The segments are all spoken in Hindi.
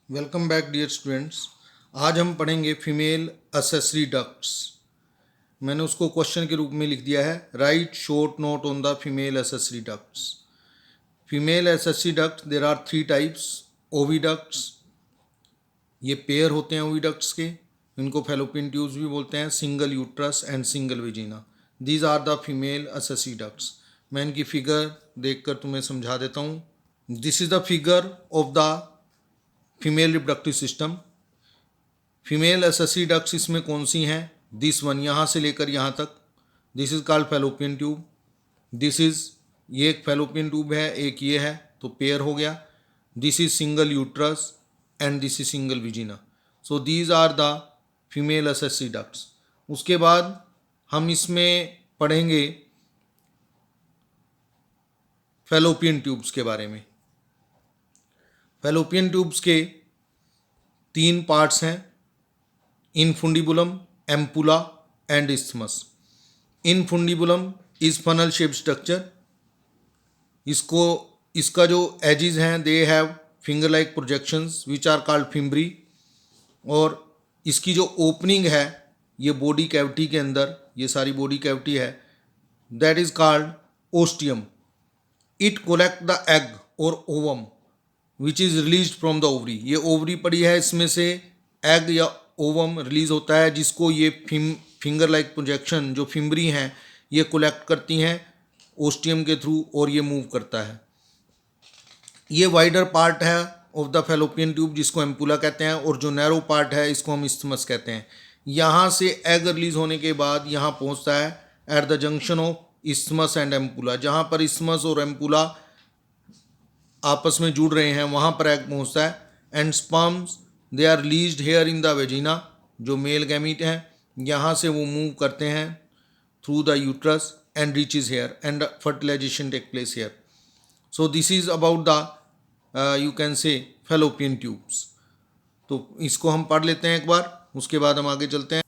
Welcome back dear students. आज हम पढ़ेंगे फीमेल असेसरी डक्ट्स। मैंने उसको क्वेश्चन के रूप में लिख दिया है, write short note on the female accessory ducts. Female accessory duct there are three types. Oviducts, ये पेयर होते हैं ओविडक्ट्स के, इनको फैलोपियन ट्यूब्स भी बोलते हैं। Single uterus and single vagina, these are the female accessory ducts. मैं इनकी फिगर देखकर तुम्हें समझा देता हूँ। This is the figure of the female reproductive system. Female accessory ducts इसमें कौन सी हैं? दिस वन, यहाँ से लेकर यहाँ तक, this is called fallopian tube. This is, ये एक फैलोपियन ट्यूब है, एक ये है, तो पेयर हो गया। This is single uterus and this is single vagina. So these are the female accessory ducts. उसके बाद हम इसमें पढ़ेंगे फैलोपियन ट्यूब्स के बारे में। फैलोपियन ट्यूब्स के तीन पार्ट्स हैं, infundibulum, ampulla and isthmus. Infundibulum is funnel shape structure. इसका जो एजेस हैं they have finger like projections which are called fimbriae. और इसकी जो ओपनिंग है ये बॉडी कैविटी के अंदर, ये सारी बॉडी कैविटी है, that is called ostium. It collect the egg और ovum which is release from the ovary. ये ओवरी पड़ी है, इसमें से एग या ओवम रिलीज होता है, जिसको ये फिंगर लाइक प्रोजेक्शन जो फिम्बरी हैं ये कलेक्ट करती हैं ओस्टियम के थ्रू और ये मूव करता है। ये वाइडर पार्ट है ऑफ द फैलोपियन ट्यूब जिसको एम्पुला कहते हैं, और जो नैरो पार्ट है इसको हम इस्थमस कहते हैं। यहाँ से एग रिलीज होने के बाद यहाँ पहुँचता है at the junction of isthmus and ampulla. जहाँ पर इस्थमस और एम्पुला आपस में जुड़ रहे हैं वहाँ पर एग पहुँचता है। And sperms they are released here in the vagina, जो मेल गैमीट हैं यहाँ से वो मूव करते हैं through the uterus and reaches here and fertilisation take place here. So this is about the you can say Fallopian tubes. तो इसको हम पढ़ लेते हैं एक बार, उसके बाद हम आगे चलते हैं।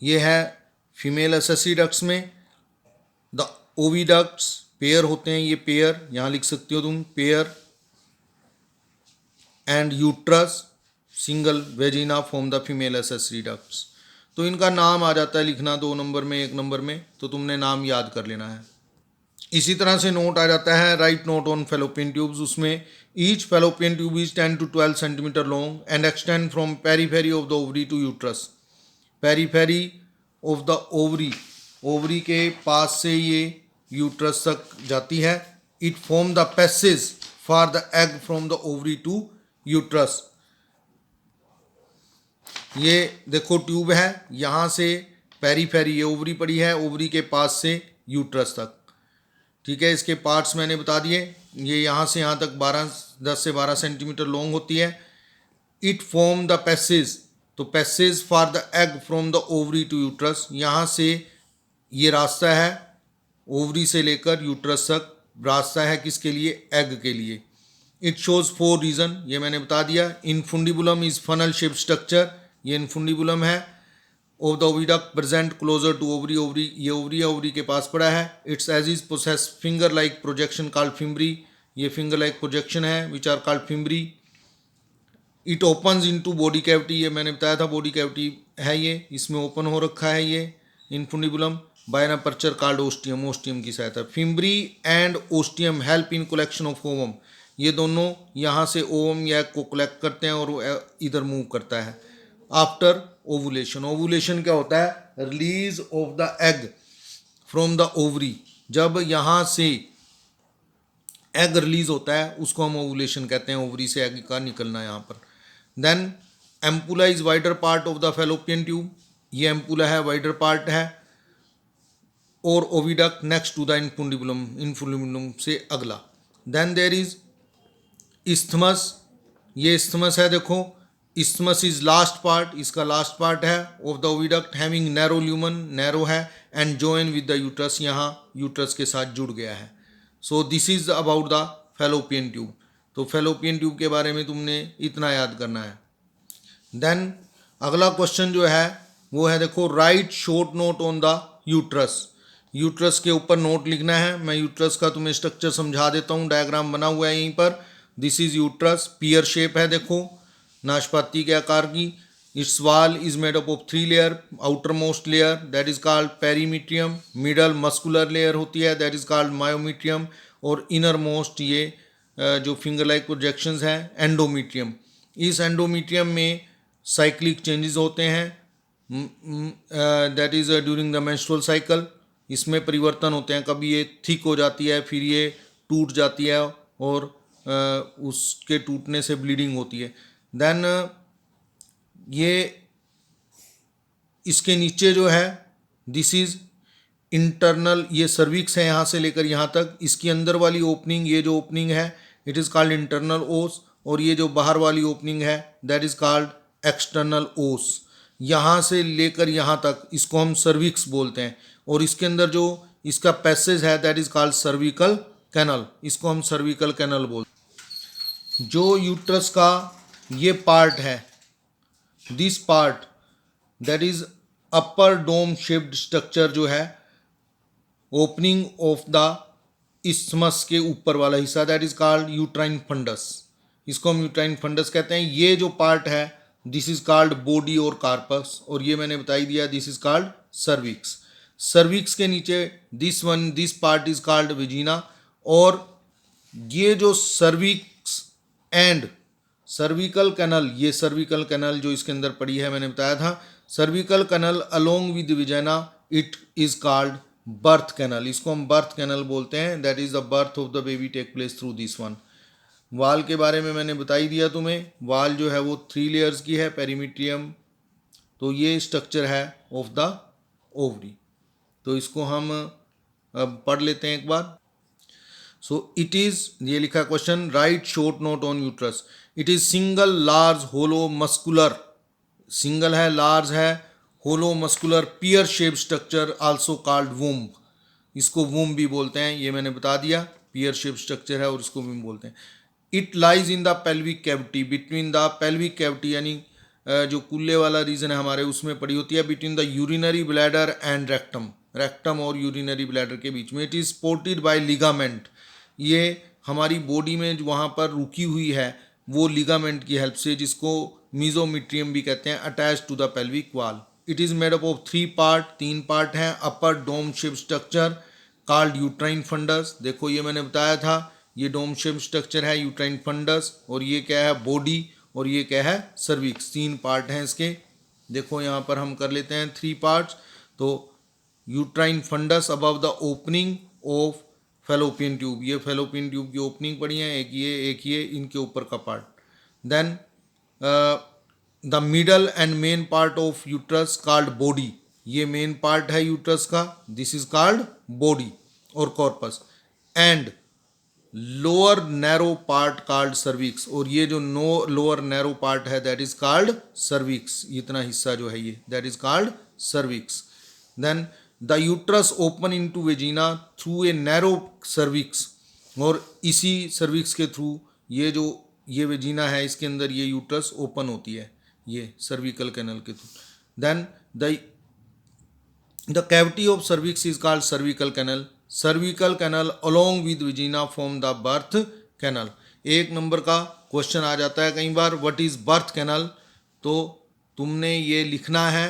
ये है फीमेल असेसरी डक्ट्स में द ओविडक्ट्स, पेयर होते हैं ये पेयर, यहाँ लिख सकते हो तुम pair, and uterus, single vagina form the female accessory ducts. तो इनका नाम आ जाता है लिखना 2 नंबर में 1 नंबर में, तो तुमने नाम याद कर लेना है। इसी तरह से नोट आ जाता है write note on fallopian tubes. उसमें each fallopian tube is 10 to 12 centimetre long and extend from periphery of the ovary to uterus. Periphery of the ovary, ovary के पास से ये यूट्रस तक जाती है। It form the passage for the egg from the ovary to uterus. ये देखो ट्यूब है, यहाँ से पेरीफेरी, ये ओवरी पड़ी है, ओवरी के पास से यूट्रस तक, ठीक है। इसके पार्ट्स मैंने बता दिए, ये यहाँ से यहाँ तक 10 से 12 सेंटीमीटर लॉन्ग होती है। इट फॉर्म द पैसेज, तो passage for the egg from the ovary to uterus, यहाँ से ये रास्ता है ओवरी से लेकर यूट्रस तक, रास्ता है किसके लिए? एग के लिए। इट शोज 4 रीजन, ये मैंने बता दिया। Infundibulum is funnel shape structure, ये इनफुंडिबुलम है। Of the oviduct present closer to ovary, ovary ये ओवरी है, ओवरी के पास पड़ा है। Its edge is possess finger like projection called fimbriae, ये फिंगर लाइक प्रोजेक्शन है which are called fimbriae. It opens into body cavity, ये मैंने बताया था बॉडी कैविटी है, ये इसमें ओपन हो रखा है ये infundibulum by an aperture called ostium, ostium की सहायता। Fimbriae and ostium help in collection of ovum, ये दोनों यहाँ से ओवम या एग को कलेक्ट करते हैं और इधर मूव करता है। आफ्टर ओवुलेशन, ओवुलेशन क्या होता है? Release of the egg from the ovary, जब यहाँ से एग रिलीज होता है उसको हम ओवुलेशन कहते हैं, ओवरी से एग का निकलना यहाँ पर। Then ampulla is wider part of the Fallopian tube, ये एम्पुला है, वाइडर पार्ट है। और oviduct next to the infundibulum, infundibulum से अगला। देन देयर इज इस्थमस, ये इस्थमस है, देखो इस्थमस इज लास्ट पार्ट, इसका लास्ट पार्ट है of the oviduct having narrow lumen, narrow है, and join with the uterus, यहाँ यूट्रस के साथ जुड़ गया है। So this is about the Fallopian tube. तो फैलोपियन ट्यूब के बारे में तुमने इतना याद करना है। देन अगला क्वेश्चन जो है वो है, देखो right short note on the uterus. Uterus के ऊपर नोट लिखना है। मैं यूट्रस का तुम्हें स्ट्रक्चर समझा देता हूँ, डायग्राम बना हुआ है यहीं पर। This is uterus, peer shape है, देखो नाशपाती के आकार की। It's wall is made up of 3 layer, outer most layer that is called perimetrium, middle muscular layer होती है दैट इज कॉल्ड मायोमीट्रियम, और इनर मोस्ट ये जो फिंगर लाइक प्रोजेक्शंस हैं एंडोमीट्रियम। इस एंडोमीट्रियम में साइक्लिक चेंजेस होते हैं that is during the menstrual cycle. इसमें परिवर्तन होते हैं, कभी ये थिक हो जाती है, फिर ये टूट जाती है और उसके टूटने से ब्लीडिंग होती है। देन ये इसके नीचे जो है दिस इज इंटरनल, ये सर्विक्स है यहाँ से लेकर यहाँ तक। इसकी अंदर वाली ओपनिंग, ये जो ओपनिंग है इट इज़ कॉल्ड इंटरनल ओस, और ये जो बाहर वाली ओपनिंग है दैट इज़ कॉल्ड एक्सटर्नल ओस। यहाँ से लेकर यहाँ तक इसको हम सर्विक्स बोलते हैं, और इसके अंदर जो इसका पैसेज है that is called cervical canal, इसको हम सर्विकल कैनल बोलते हैं। जो यूट्रस का ये पार्ट है, this part that is upper dome shaped structure जो है, ओपनिंग ऑफ द इस्मस के ऊपर वाला हिस्सा that is called uterine fundus, इसको हम यूट्राइन फंडस कहते हैं। ये जो पार्ट है दिस इज कॉल्ड बॉडी और कार्पस, और ये मैंने बताई दिया this is called cervix. Cervix के नीचे this part is called vagina, और ये जो सर्विक्स एंड सर्विकल कैनल, ये सर्विकल कैनल जो इसके अंदर पड़ी है मैंने बताया था, cervical canal along with vagina it is called birth canal, इसको हम बर्थ कैनल बोलते हैं। That is the birth of the baby take place through this one. वाल के बारे में मैंने बताई दिया तुम्हें, वाल जो है वो 3 लेयर्स की है, पेरीमीट्रियम, तो ये स्ट्रक्चर है ऑफ द ओवरी। तो इसको हम अब पढ़ लेते हैं एक बार। सो इट इज, ये लिखा question, write short note on uterus. It is single large hollow muscular, single है, लार्ज है, hollow muscular pear shape structure also called womb, इसको वूम्ब भी बोलते हैं, ये मैंने बता दिया, पियर शेप स्ट्रक्चर है और इसको वूम्ब बोलते हैं। It lies in the pelvic cavity, between the pelvic cavity, यानी जो कूल्हे वाला रीजन है हमारे उसमें पड़ी होती है, between the urinary bladder and rectum, rectum और यूरिनरी ब्लैडर के बीच में। It is supported by ligament, ये हमारी बॉडी में जो वहाँ पर रुकी हुई है वो लिगामेंट की हेल्प से, जिसको मीजोमीट्रियम भी कहते हैं, attach to the pelvic wall. It is made up of 3 part, 3 part हैं। Upper dome shape structure called uterine fundus, देखो ये मैंने बताया था, ये डोम शेप स्ट्रक्चर है यूट्राइन फंडस, और ये क्या है बॉडी, और ये क्या है सर्विक्स, 3 पार्ट हैं इसके। देखो यहाँ पर हम कर लेते हैं 3 पार्ट्स। तो uterine fundus above the opening of Fallopian tube, ये फेलोपियन ट्यूब की ओपनिंग पड़ी है, एक ये इनके ऊपर का part. Then the middle and main part of uterus called body, ये मेन पार्ट है यूट्रस का, दिस इज कॉल्ड बॉडी और corpus. And lower narrow part called cervix, और ये जो लोअर नैरो पार्ट है दैट इज कॉल्ड सर्विक्स, इतना हिस्सा जो है ये that is called cervix. Then the uterus open into vagina through a narrow cervix, और इसी सर्विक्स के थ्रू ये वेजिना है इसके अंदर ये यूट्रस ओपन होती है, ये सर्विकल कैनल के through. Then the cavity of cervix is called cervical canal, cervical canal along with vagina form the birth canal. 1 number का क्वेश्चन आ जाता है कई बार, व्हाट इज बर्थ कैनल, तो तुमने ये लिखना है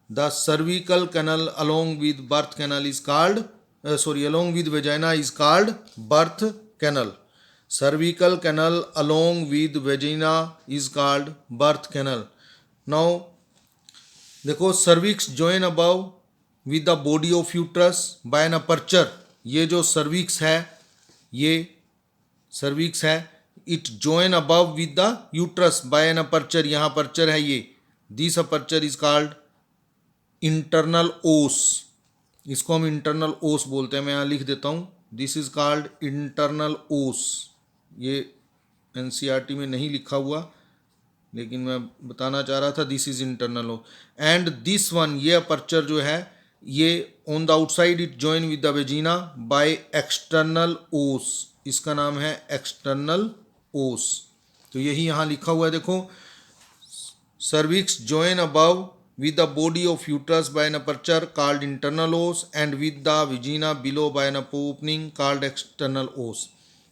the cervical canal along with birth canal is called along with vagina is called birth canal, cervical canal along with vagina is called birth canal. Now देखो, cervix join above with the body of uterus by an aperture, ये जो सर्विक्स है, ये सर्विक्स है, it join above with the uterus by an aperture, यहाँ अपर्चर है ये, this aperture is called internal os, इसको हम इंटरनल ओस बोलते हैं। मैं यहाँ लिख देता हूँ, दिस इज कॉल्ड इंटरनल ओस, ये एनसीईआरटी में नहीं लिखा हुआ लेकिन मैं बताना चाह रहा था, दिस इज इंटरनल ओस। एंड दिस वन, ये अपर्चर जो है ये on the outside it join with the vagina by external ओस, इसका नाम है एक्सटर्नल ओस। तो यही यहाँ लिखा हुआ है, देखो, cervix join above with the body of uterus by an aperture called internal os and with the vagina below by an opening called external os.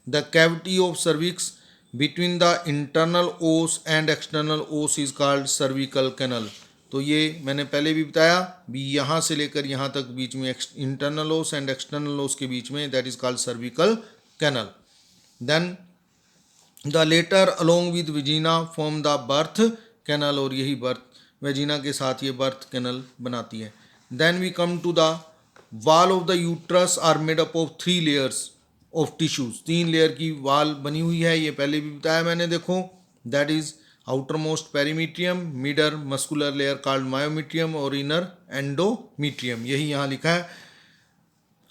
The cavity of cervix between the internal ओस एंड एक्सटर्नल ओस इज कॉल्ड सर्विकल कैनल। तो ये मैंने पहले भी बताया, भी यहाँ से लेकर यहाँ तक बीच में इंटरनल ओस एंड एक्सटर्नल ओस के बीच में, that is called cervical canal. Then the latter along with vagina form the birth canal, और यही बर्थ वेजिना के साथ ये बर्थ कैनल बनाती है। Then we come to the wall of the uterus are made up of 3 layers of tissues. 3 layer की वाल बनी हुई है, ये पहले भी बताया मैंने। देखो, that is outermost perimetrium, middle muscular layer called myometrium और इनर एंडोमीट्रियम, यही यहाँ लिखा है।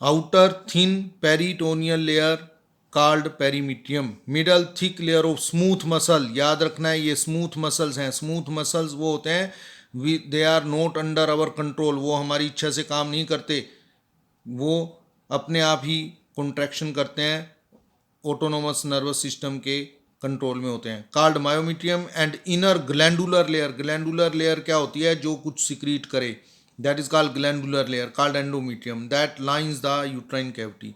Outer thin peritoneal layer called perimetrium, middle thick layer of smooth muscle, याद रखना है ये स्मूथ मसल्स हैं। स्मूथ मसल्स वो होते हैं, they are not under our control, वो हमारी इच्छा से काम नहीं करते, वो अपने आप ही कॉन्ट्रैक्शन करते हैं, ऑटोनोमस नर्वस सिस्टम के कंट्रोल में होते हैं। Called myometrium and inner glandular layer, glandular layer क्या होती है, जो कुछ सिक्रीट करे, that is called glandular layer, called endometrium, that lines the uterine cavity.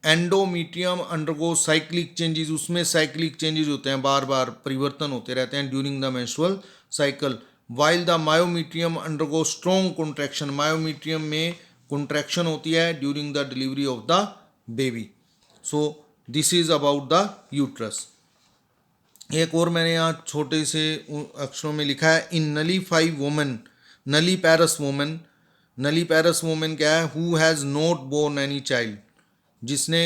Endometrium undergo cyclic changes, उसमें साइक्लिक चेंजेस होते हैं, बार बार परिवर्तन होते रहते हैं during the menstrual cycle. While the myometrium undergo strong contraction, myometrium में कॉन्ट्रैक्शन होती है during the delivery of the baby. So this is about the uterus. एक और मैंने यहाँ छोटे से अक्षरों में लिखा है, इन नलीफाई वोमेन, नली पैरस वोमेन, नली पैरस वोमेन क्या है, who has not born any child, जिसने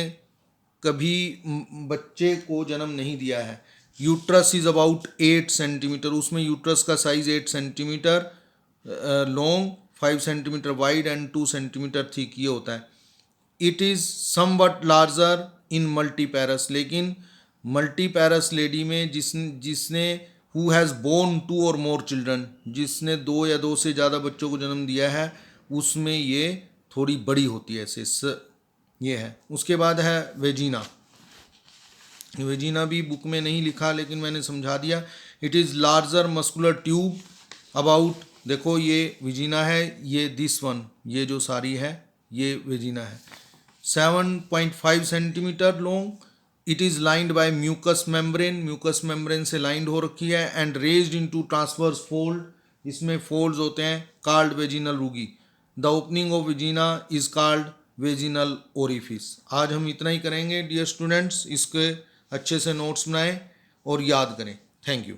कभी बच्चे को जन्म नहीं दिया है। यूट्रस इज अबाउट 8 सेंटीमीटर, उसमें यूट्रस का size 8 centimetre long, 5 centimetre wide and 2 centimetre thick ये होता है। It is somewhat larger in multiparous, लेकिन मल्टीपैरस लेडी में जिसने हु हैज़ बोर्न 2 और मोर चिल्ड्रन, जिसने 2 या 2 से ज़्यादा बच्चों को जन्म दिया है, उसमें ये थोड़ी बड़ी होती है ऐसे, ये है। उसके बाद है वेजिना। वेजिना भी बुक में नहीं लिखा लेकिन मैंने समझा दिया। It is larger muscular tube about, देखो ये वेजिना है, ये दिस वन, ये जो सारी है ये वेजिना है, 7.5 centimetre long. It is lined by mucus membrane, mucus membrane से लाइंड हो रखी है, and raised into transverse fold, इसमें फोल्ड्स होते हैं, called vaginal rugae. The opening of vagina is called vaginal orifice. आज हम इतना ही करेंगे डियर स्टूडेंट्स, इसके अच्छे से नोट्स बनाएं और याद करें। Thank you.